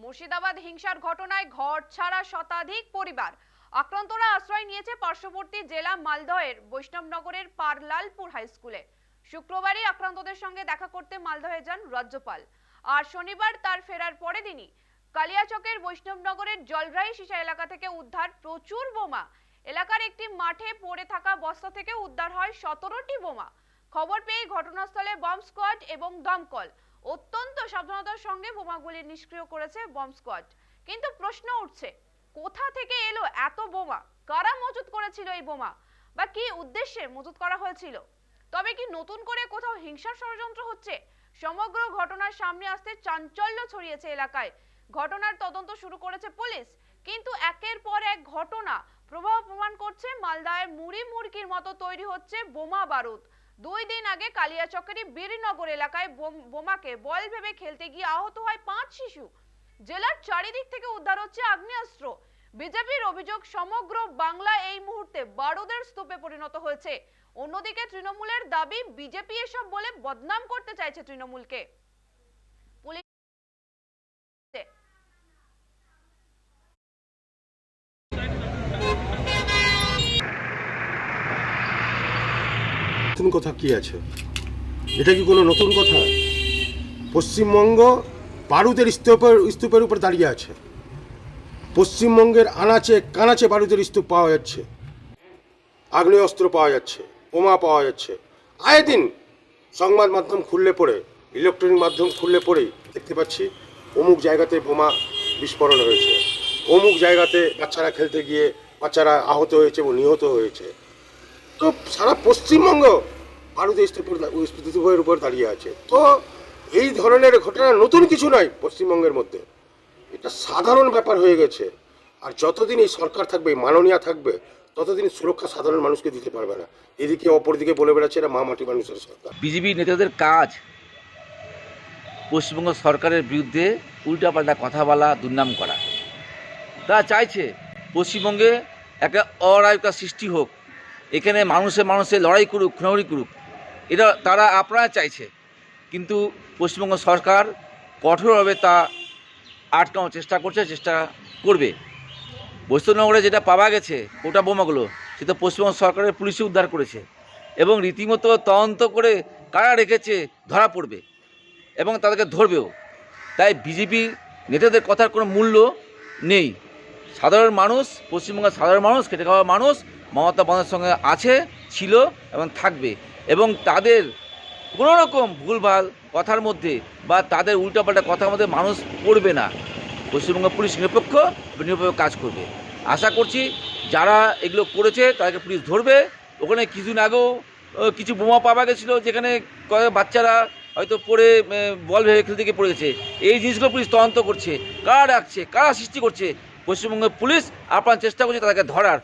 মুর্শিদাবাদ হিংসার ঘটনায় ঘর ছাড়া শতাধিক পরিবার। আক্রান্তরা আশ্রয় নিয়েছে পার্শ্ববর্তী জেলা মালদহের বৈষ্ণবনগরের পারলালপুর হাই স্কুলে। শুক্রবারই আক্রান্তদের সঙ্গে দেখা করতে মালদহে যান রাজ্যপাল। আর শনিবার তার ফেরার পরের দিনই কালিয়াচকের বৈষ্ণবনগরের জলরাই সিসা এলাকা থেকে উদ্ধার প্রচুর বোমা। এলাকার একটি মাঠে পড়ে থাকা বস্তা থেকে উদ্ধার হয় 17টি বোমা। খবর পেয়ে ঘটনাস্থলে বম্ব স্কোয়াড এবং দমকল অত্যন্ত সাবধানতার সঙ্গে বোমাগুলি নিষ্ক্রিয় করেছে বম্ব স্কোয়াড। কিন্তু প্রশ্ন উঠছে, কোথা থেকে এলো এত বোমা? কারা মজুত করেছিল এই বোমা, বা কি উদ্দেশ্যে মজুত করা হয়েছিল? তবে কি নতুন করে কোথাও হিংসার ষড়যন্ত্র হচ্ছে? সমগ্র ঘটনার সামনে আসতে চাঞ্চল্য ছড়িয়েছে এলাকায়। ঘটনার তদন্ত শুরু করেছে পুলিশ, কিন্তু একের পর এক ঘটনা প্রমাণ করছে মালদায় মুড়ি মুড়কির মতো তৈরি হচ্ছে বোমা বারুদ। 2 দিন আগে কালিয়াচকেরই বীরনগর এলাকায় বোমাকে বল ভেবে খেলতে গিয়ে আহত হয় 5 শিশু। জেলার চারিদিক থেকে উদ্ধার হচ্ছে আগ্নেয়াস্ত্র। বিজেপির অভিযোগ, সমগ্র বাংলা এই মুহূর্তে বারুদের স্তূপে পরিণত হয়েছে। অন্যদিকে তৃণমূলের দাবি, বিজেপি এসব বলে বদনাম করতে চাইছে তৃণমূলকে। পুলিশ নতুন কথা কি আছে? এটা কি কোনো নতুন কথা? পশ্চিমবঙ্গ বারুদের স্তূপের উপর দাঁড়িয়ে আছে। পশ্চিমবঙ্গের আনাচে কানাচে বারুদের স্তূপ পাওয়া যাচ্ছে, আগ্নেয়াস্ত্র পাওয়া যাচ্ছে, বোমা পাওয়া যাচ্ছে। আয়ে দিন সংবাদ মাধ্যম খুললে পড়ে, ইলেকট্রনিক মাধ্যম খুললে পড়েই দেখতে পাচ্ছি অমুক জায়গাতে বোমা বিস্ফোরণ হয়েছে, অমুক জায়গাতে বাচ্চারা খেলতে গিয়ে বাচ্চারা আহত হয়েছে এবং নিহত হয়েছে। তো সারা পশ্চিমবঙ্গ বারুদের স্তূপের উপর দাঁড়িয়ে আছে। তো এই ধরনের ঘটনা নতুন কিছু নয় পশ্চিমবঙ্গের মধ্যে, এটা সাধারণ ব্যাপার হয়ে গেছে। আর যতদিন এই সরকার থাকবে, মাননীয়া থাকবে, ততদিন সুরক্ষা সাধারণ মানুষকে দিতে পারবে না। এদিকে অপরদিকে বলে বেড়াচ্ছে এটা মা মাটি মানুষের সরকার। বিজেপি নেতাদের কাজ পশ্চিমবঙ্গ সরকারের বিরুদ্ধে উল্টাপাল্টা কথা বলা, দুর্নাম করা। তারা চাইছে পশ্চিমবঙ্গে একটা অরাজকতা সৃষ্টি হোক, এখানে মানুষে লড়াই করুক, খুনাখুনি করুক, এটা তারা আপনারা চাইছে। কিন্তু পশ্চিমবঙ্গ সরকার কঠোরভাবে তা আটকানোর চেষ্টা করবে। বৈষ্ণবনগরে যেটা পাওয়া গেছে ওটা বোমাগুলো, সেটা পশ্চিমবঙ্গ সরকারের পুলিশই উদ্ধার করেছে এবং রীতিমতো তদন্ত করে কারা রেখেছে ধরা পড়বে এবং তাদেরকে ধরবেও। তাই বিজেপি নেতাদের কথার কোনো মূল্য নেই। সাধারণ মানুষ, পশ্চিমবঙ্গের সাধারণ মানুষ, খেটে খাওয়া মানুষ মমতা বন্দ্যোপাধ্যায়ের সঙ্গে আছে, ছিল এবং থাকবে। এবং তাদের কোনো রকম ভুলভাল কথার মধ্যে বা তাদের উল্টাপাল্টা কথার মধ্যে মানুষ পড়বে না। পশ্চিমবঙ্গ পুলিশ নিরপেক্ষ কাজ করবে। আশা করছি যারা এগুলো করেছে তাদেরকে পুলিশ ধরবে। ওখানে কিছুদিন আগেও কিছু বোমা পাওয়া গেছিলো, যেখানে বাচ্চারা হয়তো পড়ে বল ভেবে খেলতে গিয়ে পড়ে গেছে। এই জিনিসগুলো পুলিশ তদন্ত করছে, কারা ডাকছে, কারা সৃষ্টি করছে। পশ্চিমবঙ্গের পুলিশ আপ্রাণ চেষ্টা করছে তাদেরকে ধরার।